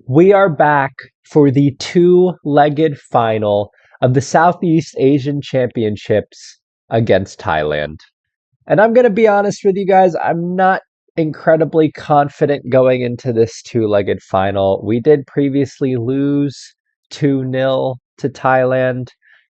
We are back for the two-legged final of the Southeast Asian Championships against Thailand. And I'm going to be honest with you guys, I'm not incredibly confident going into this two-legged final. We did previously lose 2-0 to Thailand,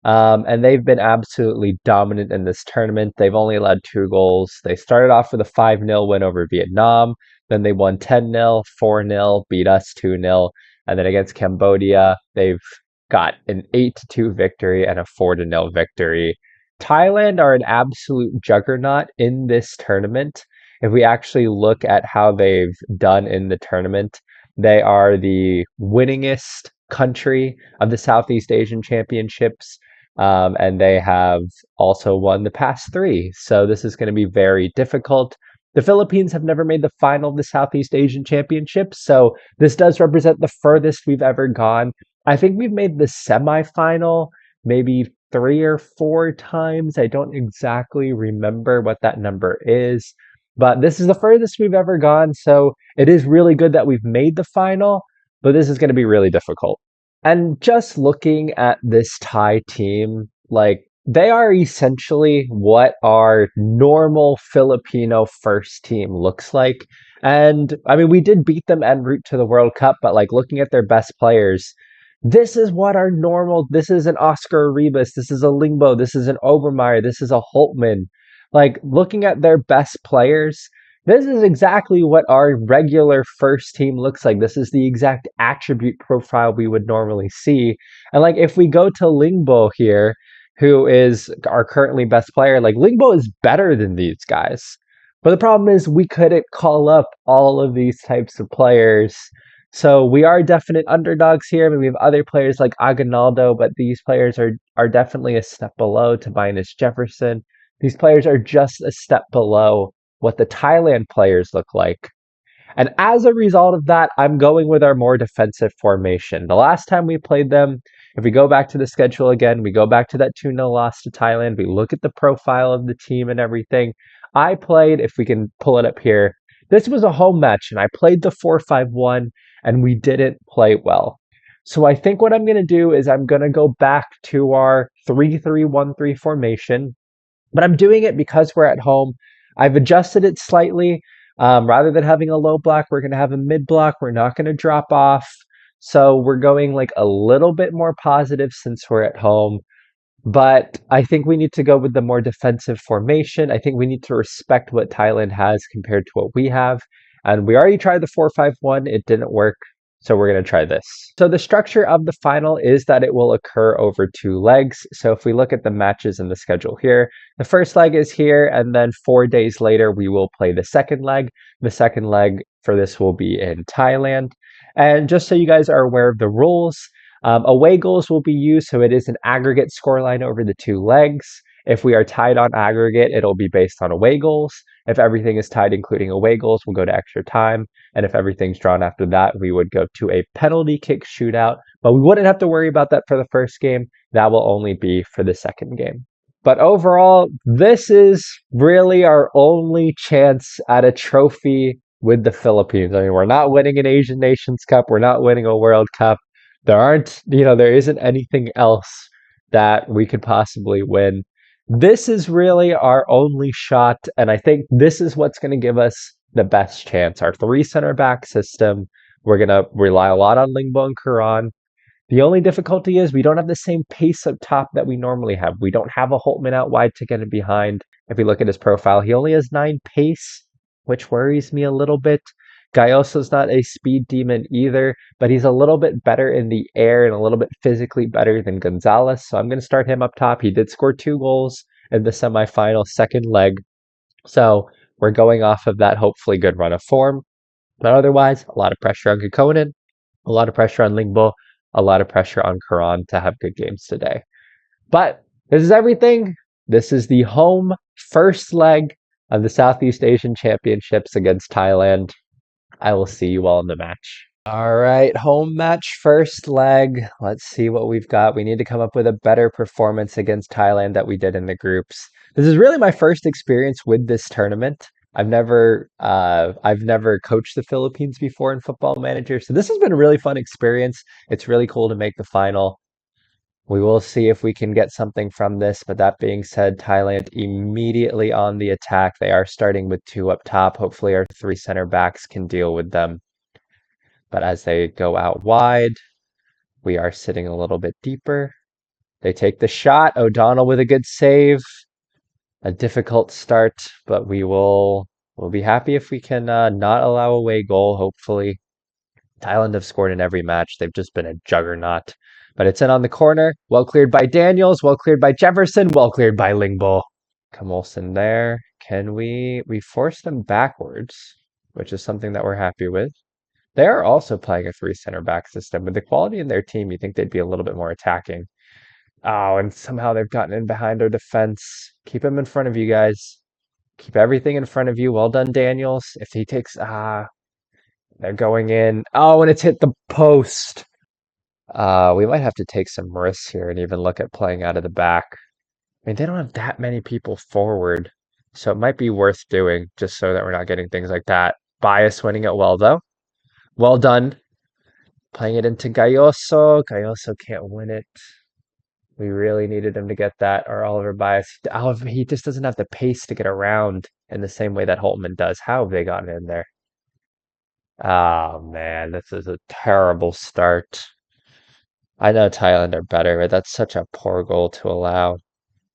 and they've been absolutely dominant in this tournament. They've only allowed 2 goals. They started off with a 5-0 win over Vietnam. Then they won 10-0, 4-0, beat us 2-0. And then against Cambodia, they've got an 8-2 victory and a 4-0 victory. Thailand are an absolute juggernaut in this tournament. If we actually look at how they've done in the tournament, they are the winningest country of the Southeast Asian Championships, and they have also won the past three. So this is going to be very difficult. The Philippines have never made the final of the Southeast Asian Championships, so this does represent the furthest we've ever gone. I think we've made the semifinal maybe 3 or 4 times. I don't exactly remember what that number is, but this is the furthest we've ever gone. So it is really good that we've made the final, but this is going to be really difficult. And just looking at this Thai team, like they are essentially what our normal Filipino first team looks like. And I mean, we did beat them en route to the World Cup, but like looking at their best players, this is what our normal, this is an Oscar Rebus, this is a Lingbo, this is an Obermeyer, this is a Holtman. Like looking at their best players, this is exactly what our regular first team looks like. This is the exact attribute profile we would normally see. And like if we go to Lingbo here, who is our currently best player, like Lingbo is better than these guys. But the problem is we couldn't call up all of these types of players, so we are definite underdogs here. I mean, we have other players like Aguinaldo, but these players are definitely a step below Tobias Jefferson. These players are just a step below what the Thailand players look like. And as a result of that, I'm going with our more defensive formation. The last time we played them, if we go back to the schedule again, we go back to that 2-0 loss to Thailand, we look at the profile of the team and everything. I played, if we can pull it up here, this was a home match, and I played the 4-5-1, and we didn't play well. So I think what I'm going to do is I'm going to go back to our 3-3-1-3 formation, but I'm doing it because we're at home. I've adjusted it slightly. Rather than having a low block, we're going to have a mid block. We're not going to drop off. So we're going like a little bit more positive since we're at home. But I think we need to go with the more defensive formation. I think we need to respect what Thailand has compared to what we have. And we already tried the 4-5-1. It didn't work. So we're going to try this. So the structure of the final is that it will occur over 2 legs. So if we look at the matches in the schedule here, the first leg is here, and then 4 days later, we will play the second leg. The second leg for this will be in Thailand. And just so you guys are aware of the rules, away goals will be used, so it is an aggregate scoreline over the 2 legs. If we are tied on aggregate, it'll be based on away goals. If everything is tied, including away goals, we'll go to extra time. And if everything's drawn after that, we would go to a penalty kick shootout. But we wouldn't have to worry about that for the first game. That will only be for the second game. But overall, this is really our only chance at a trophy with the Philippines. I mean, we're not winning an Asian Nations Cup. We're not winning a World Cup. There isn't anything else that we could possibly win. This is really our only shot, and I think this is what's going to give us the best chance. Our three center back system, we're going to rely a lot on Lingbo and Quran. The only difficulty is we don't have the same pace up top that we normally have. We don't have a Holtman out wide to get it behind. If we look at his profile, he only has 9 pace, which worries me a little bit. Gayoso's not a speed demon either, but he's a little bit better in the air and a little bit physically better than Gonzalez. So I'm going to start him up top. He did score 2 goals in the semifinal second leg. So we're going off of that hopefully good run of form. But otherwise, a lot of pressure on Kekkonen, a lot of pressure on Lingbo, a lot of pressure on Quran to have good games today. But this is everything. This is the home first leg of the Southeast Asian Championships against Thailand. I will see you all in the match. All right, home match first leg. Let's see what we've got. We need to come up with a better performance against Thailand that we did in the groups. This is really my first experience with this tournament. I've never coached the Philippines before in Football Manager, so this has been a really fun experience. It's really cool to make the final. We will see if we can get something from this, but that being said, Thailand immediately on the attack. They are starting with two up top. Hopefully our three center backs can deal with them. But as they go out wide, we are sitting a little bit deeper. They take the shot. O'Donnell with a good save. A difficult start, but we'll be happy if we can not allow away goal, hopefully. Thailand have scored in every match. They've just been a juggernaut. But it's in on the corner. Well cleared by Daniels. Well cleared by Jefferson. Well cleared by Lingbo. Kamolson there. Can we force them backwards, which is something that we're happy with. They are also playing a three center back system. With the quality in their team, you think they'd be a little bit more attacking. Oh, and somehow they've gotten in behind our defense. Keep him in front of you guys. Keep everything in front of you. Well done, Daniels. If he takes they're going in. Oh, and it's hit the post. We might have to take some risks here and even look at playing out of the back. I mean, they don't have that many people forward, so it might be worth doing just so that we're not getting things like that. Bias winning it well, though. Well done. Playing it into Gayoso. Gayoso can't win it. We really needed him to get that, or Oliver Bias. Oliver, he just doesn't have the pace to get around in the same way that Holtman does. How have they gotten in there? Oh man, this is a terrible start. I know Thailand are better, but that's such a poor goal to allow.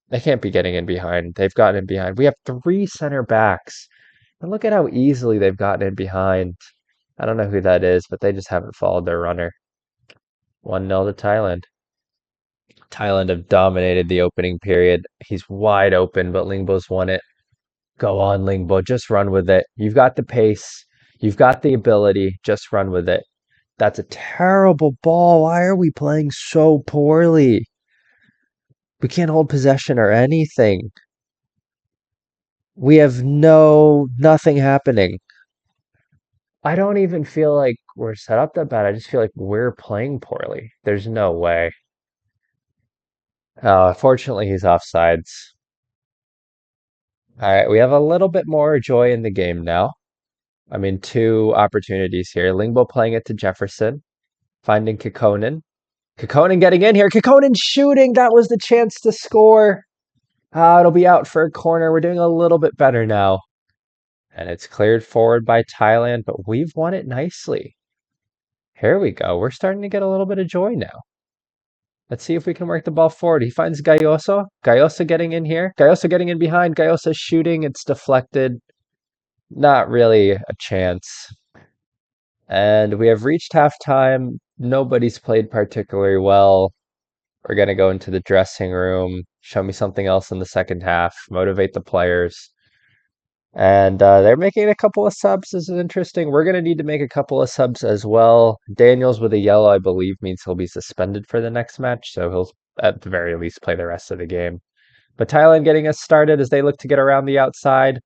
They can't be getting in behind. They've gotten in behind. We have three center backs. And look at how easily they've gotten in behind. I don't know who that is, but they just haven't followed their runner. 1-0 to Thailand. Thailand have dominated the opening period. He's wide open, but Lingbo's won it. Go on, Lingbo. Just run with it. You've got the pace. You've got the ability. Just run with it. That's a terrible ball. Why are we playing so poorly? We can't hold possession or anything. We have nothing happening. I don't even feel like we're set up that bad. I just feel like we're playing poorly. There's no way. Fortunately, he's offsides. All right, we have a little bit more joy in the game now. I mean, two opportunities here. Lingbo playing it to Jefferson, finding Kekkonen. Kekkonen getting in here. Kekkonen shooting. That was the chance to score. It'll be out for a corner. We're doing a little bit better now. And it's cleared forward by Thailand, but we've won it nicely. Here we go. We're starting to get a little bit of joy now. Let's see if we can work the ball forward. He finds Gayoso. Gayoso getting in here. Gayoso getting in behind. Gayoso shooting. It's deflected. Not really a chance. And we have reached halftime. Nobody's played particularly well. We're going to go into the dressing room, show me something else in the second half, motivate the players. And they're making a couple of subs. This is interesting. We're going to need to make a couple of subs as well. Daniels with a yellow, I believe, means he'll be suspended for the next match. So he'll, at the very least, play the rest of the game. But Thailand getting us started as they look to get around the outside.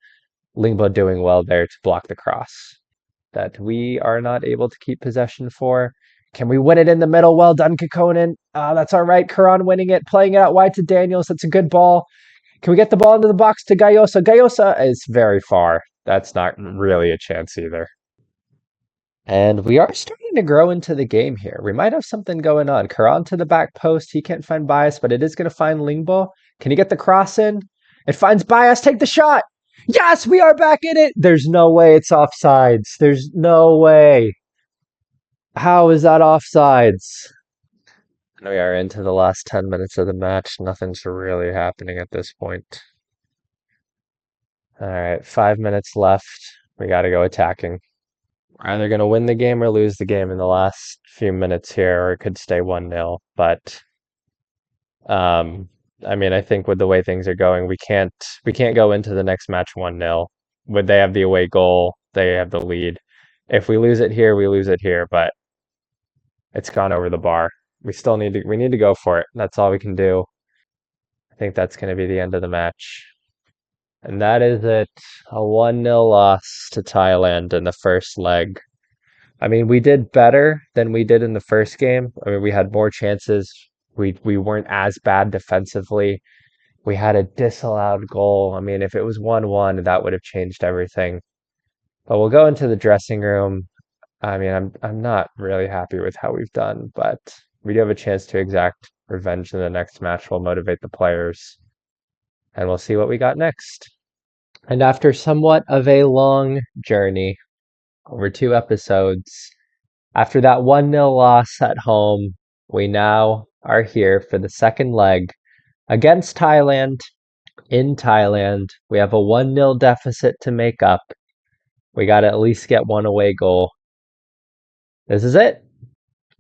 Lingbo doing well there to block the cross that we are not able to keep possession for. Can we win it in the middle? Well done, Kekkonen. That's all right. Karan winning it, playing it out wide to Daniels. That's a good ball. Can we get the ball into the box to Gayosa? Gayosa is very far. That's not really a chance either. And we are starting to grow into the game here. We might have something going on. Karan to the back post. He can't find Bias, but it is going to find Lingbo. Can he get the cross in? It finds Bias. Take the shot. Yes, we are back in it. There's no way it's offsides. There's no way. How is that offsides? We are into the last 10 minutes of the match. Nothing's really happening at this point. All right, 5 minutes left. We got to go attacking. We're either going to win the game or lose the game in the last few minutes here, or it could stay 1-0. But I mean, I think with the way things are going, we can't go into the next match 1-0. Would they have the away goal? They have the lead. If we lose it here, we lose it here, but it's gone over the bar. We need to go for it. That's all we can do. I think that's going to be the end of the match. And that is it. A 1-0 loss to Thailand in the first leg. I mean, we did better than we did in the first game. I mean, we had more chances. We weren't as bad defensively. we had a disallowed goal. I mean, if it was 1-1, that would have changed everything. But we'll go into the dressing room. I mean, I'm not really happy with how we've done, but we do have a chance to exact revenge in the next match. We'll motivate the players, and we'll see what we got next. And after somewhat of a long journey over 2 episodes, after that 1-0 loss at home, we now are here for the second leg against Thailand in Thailand. We have a 1-0 deficit to make up. We got to at least get one away goal. This is it.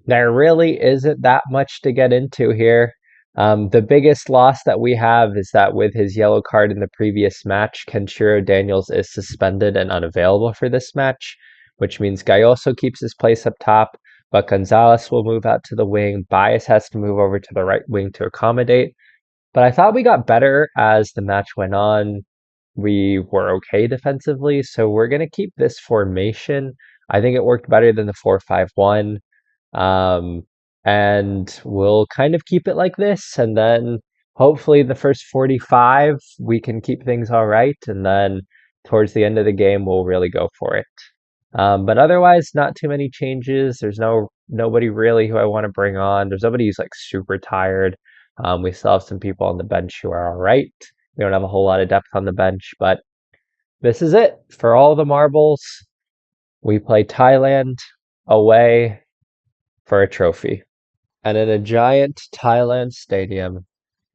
There really isn't that much to get into here. The biggest loss that we have is that with his yellow card in the previous match, Kenshiro Daniels is suspended and unavailable for this match, which means Gayoso keeps his place up top, but Gonzalez will move out to the wing. Bias has to move over to the right wing to accommodate. But I thought we got better as the match went on. We were okay defensively, so we're going to keep this formation. I think it worked better than the 4-5-1. Um, and we'll kind of keep it like this. And then hopefully the first 45, we can keep things all right. And then towards the end of the game, we'll really go for it. But otherwise, not too many changes. There's nobody really who I want to bring on. There's nobody who's like super tired. We still have some people on the bench who are all right. We don't have a whole lot of depth on the bench, but this is it for all the marbles. We play Thailand away for a trophy. And in a giant Thailand stadium,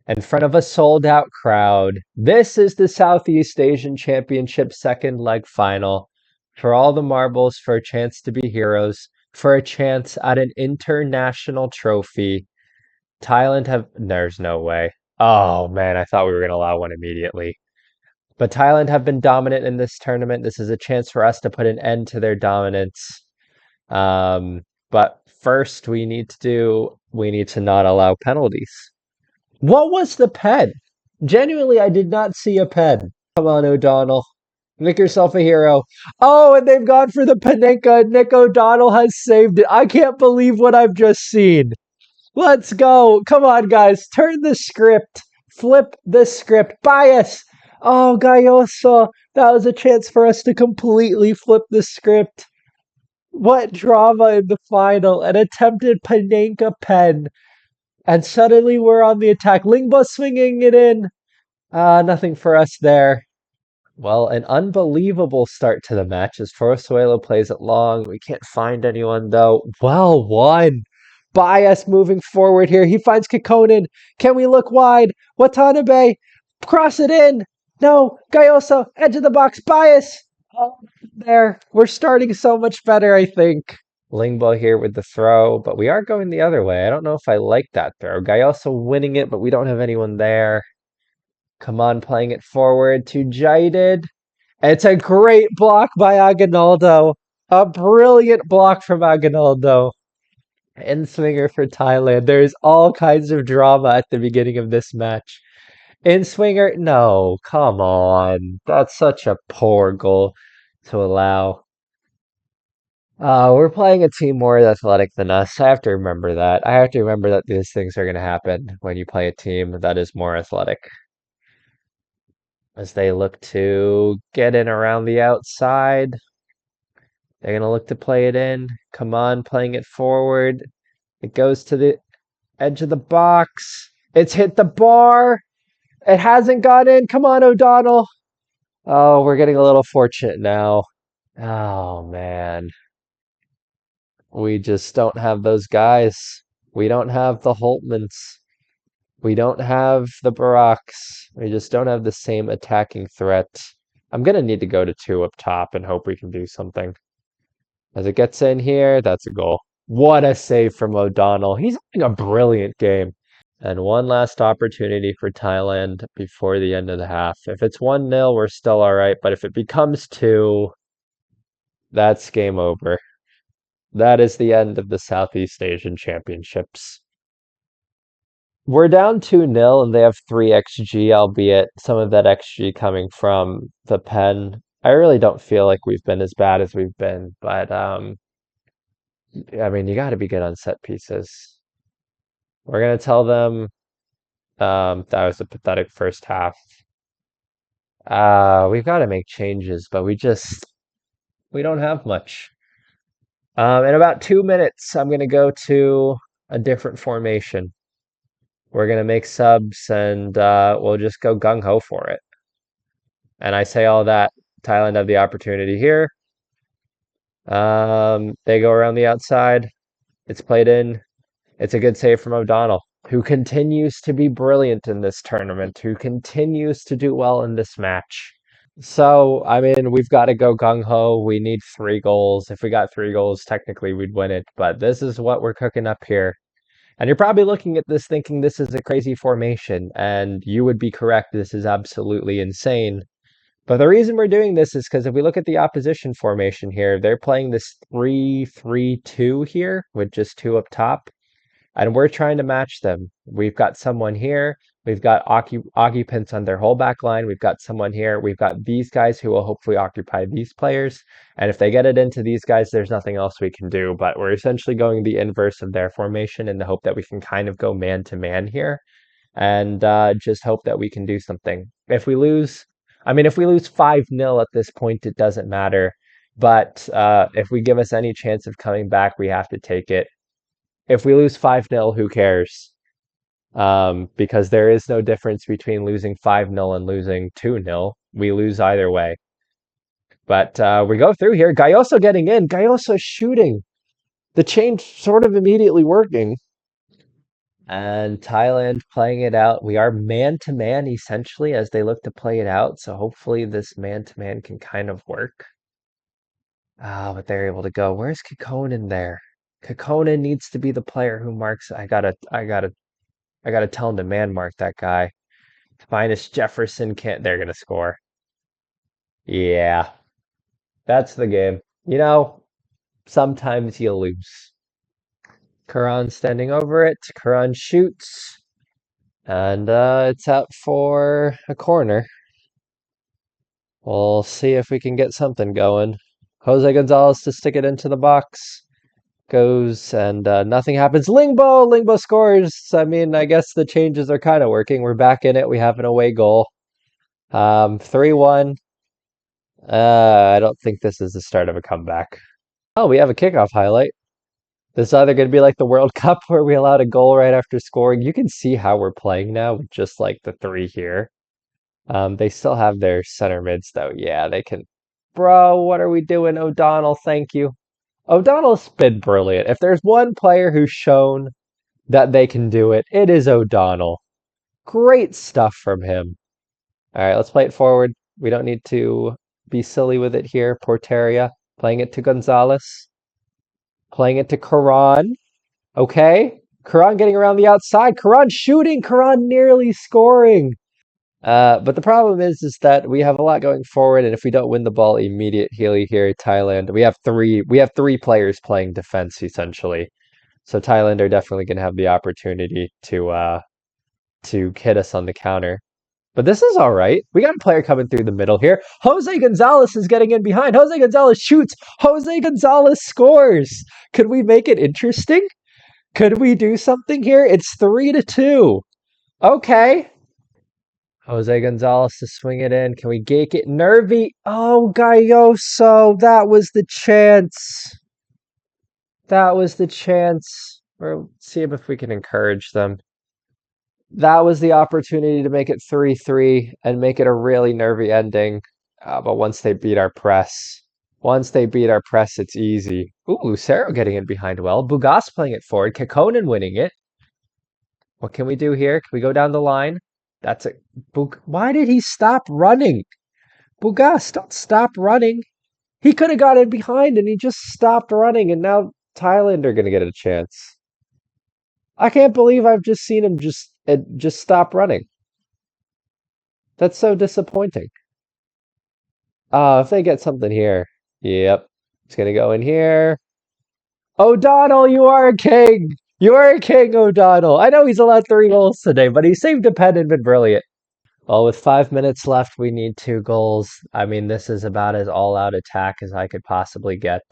in front of a sold out crowd, this is the Southeast Asian Championship second leg final. For all the marbles, for a chance to be heroes, for a chance at an international trophy. Thailand have. There's no way. Oh man, I thought we were going to allow one immediately. But Thailand have been dominant in this tournament. This is a chance for us to put an end to their dominance. Um, but first, we need to not allow penalties. What was the pen? Genuinely, I did not see a pen. Come on, O'Donnell. Make yourself a hero. Oh, and they've gone for the Panenka. Nick O'Donnell has saved it. I can't believe what I've just seen. Let's go. Come on, guys. Turn the script. Flip the script. Bias. Oh, Gayoso. That was a chance for us to completely flip the script. What drama in the final. An attempted Panenka pen. And suddenly we're on the attack. Lingbo swinging it in. Nothing for us there. Well, an unbelievable start to the match as Forosuelo plays it long. We can't find anyone though. Well won. Bias moving forward here. He finds Kekkonen. Can we look wide? Watanabe. Cross it in. No. Gayoso. Edge of the box. Bias. Oh, there. We're starting so much better, I think. Lingbo here with the throw, but we are going the other way. I don't know if I like that throw. Gayoso winning it, but we don't have anyone there. Come on, playing it forward to Jaded. It's a great block by Aguinaldo. A brilliant block from Aguinaldo. In swinger for Thailand. There's all kinds of drama at the beginning of this match. In swinger, no, come on. That's such a poor goal to allow. We're playing a team more athletic than us. I have to remember that. I have to remember that these things are going to happen when you play a team that is more athletic. As they look to get in around the outside. They're going to look to play it in. Come on, playing it forward. It goes to the edge of the box. It's hit the bar. It hasn't got in. Come on, O'Donnell. Oh, we're getting a little fortunate now. Oh, man. We just don't have those guys. We don't have the Holtmans. We don't have the Baraks. We just don't have the same attacking threat. I'm going to need to go to 2 up top and hope we can do something. As it gets in here, that's a goal. What a save from O'Donnell. He's having a brilliant game. And one last opportunity for Thailand before the end of the half. If it's 1-0, we're still all right. But if it becomes 2, that's game over. That is the end of the Southeast Asian Championships. We're down 2-0 and they have 3 XG, albeit some of that XG coming from the pen. I really don't feel like we've been as bad as we've been, but I mean, you got to be good on set pieces. We're going to tell them That was a pathetic first half. We've got to make changes, but we don't have much. In about 2 minutes, I'm gonna go to a different formation. We're gonna make subs and we'll just go gung ho for it. And I say all that. Thailand have the opportunity here. They go around the outside. It's played in. It's a good save from O'Donnell, who continues to be brilliant in this tournament, who continues to do well in this match. So, I mean, we've got to go gung ho. We need 3 goals. If we got 3 goals, technically we'd win it. But this is what we're cooking up here. And you're probably looking at this thinking this is a crazy formation. And you would be correct. This is absolutely insane. But the reason we're doing this is because if we look at the opposition formation here, they're playing this 3-3-2 here with just two up top, and we're trying to match them. We've got someone here. We've got occupants on their whole back line. We've got someone here. We've got these guys who will hopefully occupy these players. And if they get it into these guys, there's nothing else we can do. But we're essentially going the inverse of their formation in the hope that we can kind of go man to man here and just hope that we can do something. If we lose, I mean, if we lose 5-0 at this point, it doesn't matter. But if we give us any chance of coming back, we have to take it. If we lose 5-0, who cares? Because there is no difference between losing 5-0 and losing 2-0. We lose either way. But we go through here. Gayoso getting in. Gayoso shooting. The change sort of immediately working. And Thailand playing it out. We are man to man essentially as they look to play it out. So hopefully this man to man can kind of work. But they're able to go. Where's Kekkonen there? Kekkonen needs to be the player who marks. I gotta tell him to man mark that guy. Minus Jefferson can't. They're gonna score. Yeah, that's the game. Sometimes you lose. Karan standing over it. Karan shoots. And it's out for a corner. We'll see if we can get something going. Jose Gonzalez to stick it into the box. Goes and nothing happens. Lingbo scores. I mean, I guess the changes are kind of working. We're back in it. We have an away goal. 3-1. I don't think this is the start of a comeback. Oh, we have a kickoff highlight. This is either going to be like the World Cup where we allowed a goal right after scoring. You can see how we're playing now with just like the three here. They still have their center mids though. Yeah, they can. Bro, what are we doing? O'Donnell, thank you. O'Donnell's been brilliant. If there's one player who's shown that they can do it, it is O'Donnell. Great stuff from him. All right, let's play it forward. We don't need to be silly with it here. Porteria playing it to Gonzalez. Playing it to Karan. Okay. Karan getting around the outside. Karan shooting. Karan nearly scoring. But the problem is that we have a lot going forward, and if we don't win the ball immediately here, Thailand, we have three players playing defense essentially. So Thailand are definitely going to have the opportunity to hit us on the counter. But this is all right. We got a player coming through the middle here. Jose Gonzalez is getting in behind. Jose Gonzalez shoots. Jose Gonzalez scores. Could we make it interesting? Could we do something here? It's 3-2. Okay. Jose Gonzalez to swing it in. Can we gake it? Nervy. Oh, Gayoso. That was the chance. That was the chance. We'll see if we can encourage them. That was the opportunity to make it 3-3 and make it a really nervy ending. But once they beat our press, it's easy. Ooh, Lucero getting in behind well. Bugas playing it forward. Kekkonen winning it. What can we do here? Can we go down the line? That's it. Why did he stop running? Bugas, don't stop running. He could have got in behind and he just stopped running, and now Thailand are going to get a chance. I can't believe I've just seen him just stop running. That's so disappointing. If they get something here. Yep. It's going to go in here. O'Donnell, you are a king. You are a king, O'Donnell. I know he's allowed 3 goals today, but he saved a pen and been brilliant. Well, with 5 minutes left, we need 2 goals. I mean, this is about as all-out attack as I could possibly get.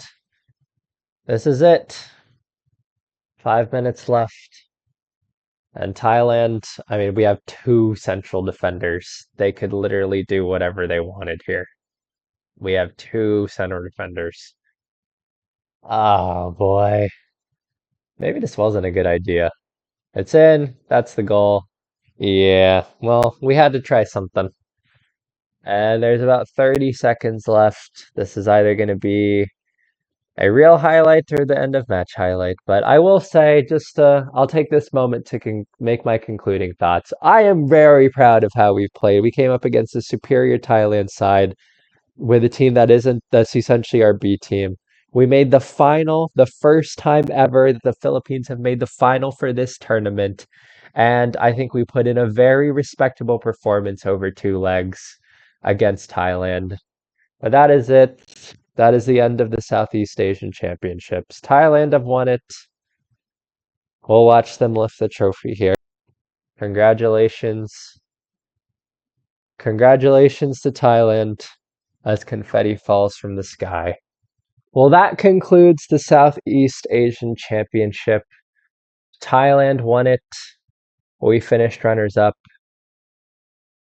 This is it. 5 minutes left. And Thailand, I mean, we have two central defenders. They could literally do whatever they wanted here. We have two center defenders. Oh boy. Maybe this wasn't a good idea. It's in. That's the goal. Yeah, well, we had to try something. And there's about 30 seconds left. This is either going to be a real highlight or the end of match highlight. But I will say, I'll take this moment to make my concluding thoughts. I am very proud of how we've played. We came up against a superior Thailand side with a team that's essentially our B team. We made the final, the first time ever that the Philippines have made the final for this tournament. And I think we put in a very respectable performance over two legs against Thailand. But that is it. That is the end of the Southeast Asian Championships. Thailand have won it. We'll watch them lift the trophy here. Congratulations. Congratulations to Thailand as confetti falls from the sky. Well, that concludes the Southeast Asian Championship. Thailand won it. We finished runners up.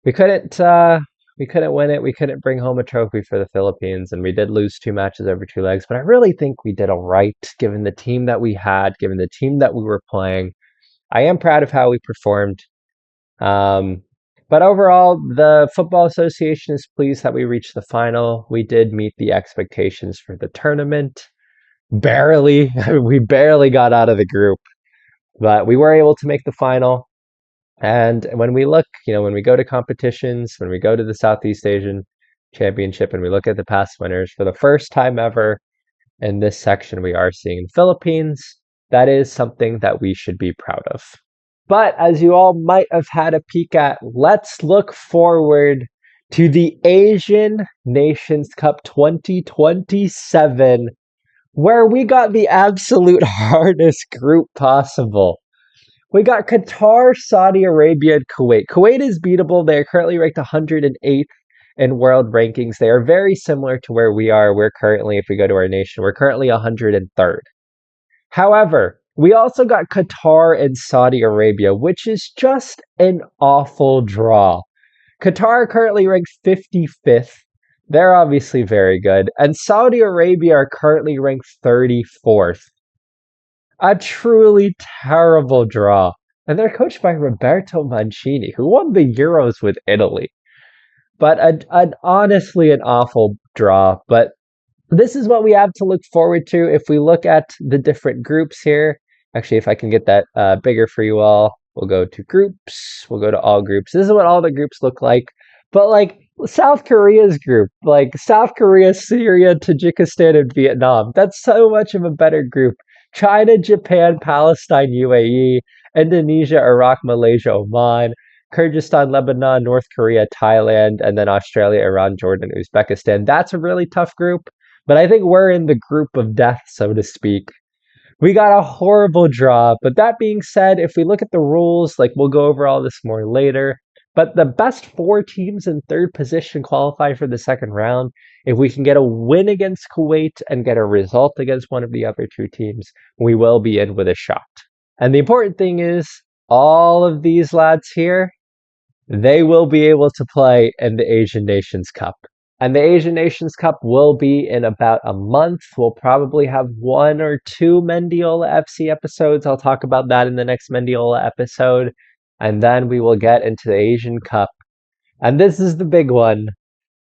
We couldn't we couldn't win it. We couldn't bring home a trophy for the Philippines, and we did lose two matches over two legs, but I really think we did all right given the team that we had, given the team that we were playing. I am proud of how we performed. Um, but overall, the Football Association is pleased that we reached the final. We did meet the expectations for the tournament. Barely. We barely got out of the group, but we were able to make the final. And when we look, when we go to competitions, when we go to the Southeast Asian Championship and we look at the past winners, for the first time ever in this section, we are seeing the Philippines. That is something that we should be proud of. But as you all might have had a peek at, let's look forward to the Asian Nations Cup 2027, where we got the absolute hardest group possible. We got Qatar, Saudi Arabia, and Kuwait. Kuwait is beatable. They are currently ranked 108th in world rankings. They are very similar to where we are. We're currently, if we go to our nation, we're currently 103rd. However, we also got Qatar and Saudi Arabia, which is just an awful draw. Qatar currently ranked 55th. They're obviously very good. And Saudi Arabia are currently ranked 34th. A truly terrible draw. And they're coached by Roberto Mancini, who won the Euros with Italy. But honestly, an awful draw. But this is what we have to look forward to if we look at the different groups here. Actually, if I can get that bigger for you all, we'll go to groups. We'll go to all groups. This is what all the groups look like. But like South Korea's group, like South Korea, Syria, Tajikistan, and Vietnam. That's so much of a better group. China, Japan, Palestine, UAE, Indonesia, Iraq, Malaysia, Oman, Kyrgyzstan, Lebanon, North Korea, Thailand, and then Australia, Iran, Jordan, Uzbekistan. That's a really tough group. But I think we're in the group of death, so to speak. We got a horrible draw. But that being said, if we look at the rules, like we'll go over all this more later. But the best four teams in third position qualify for the second round. If we can get a win against Kuwait and get a result against one of the other two teams, we will be in with a shot. And the important thing is, all of these lads here, they will be able to play in the Asian Nations Cup. And the Asian Nations Cup will be in about a month. We'll probably have one or two Mendiola FC episodes. I'll talk about that in the next Mendiola episode. And then we will get into the Asian Cup. And this is the big one.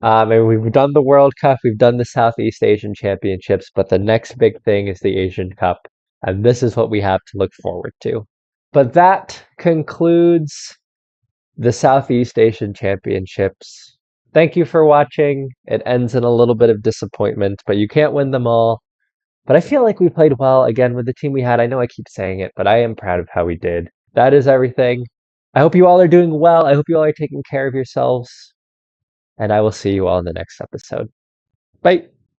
And we've done the World Cup, we've done the Southeast Asian Championships, but the next big thing is the Asian Cup. And this is what we have to look forward to. But that concludes the Southeast Asian Championships. Thank you for watching. It ends in a little bit of disappointment, but you can't win them all. But I feel like we played well again with the team we had. I know I keep saying it, but I am proud of how we did. That is everything. I hope you all are doing well. I hope you all are taking care of yourselves. And I will see you all in the next episode. Bye.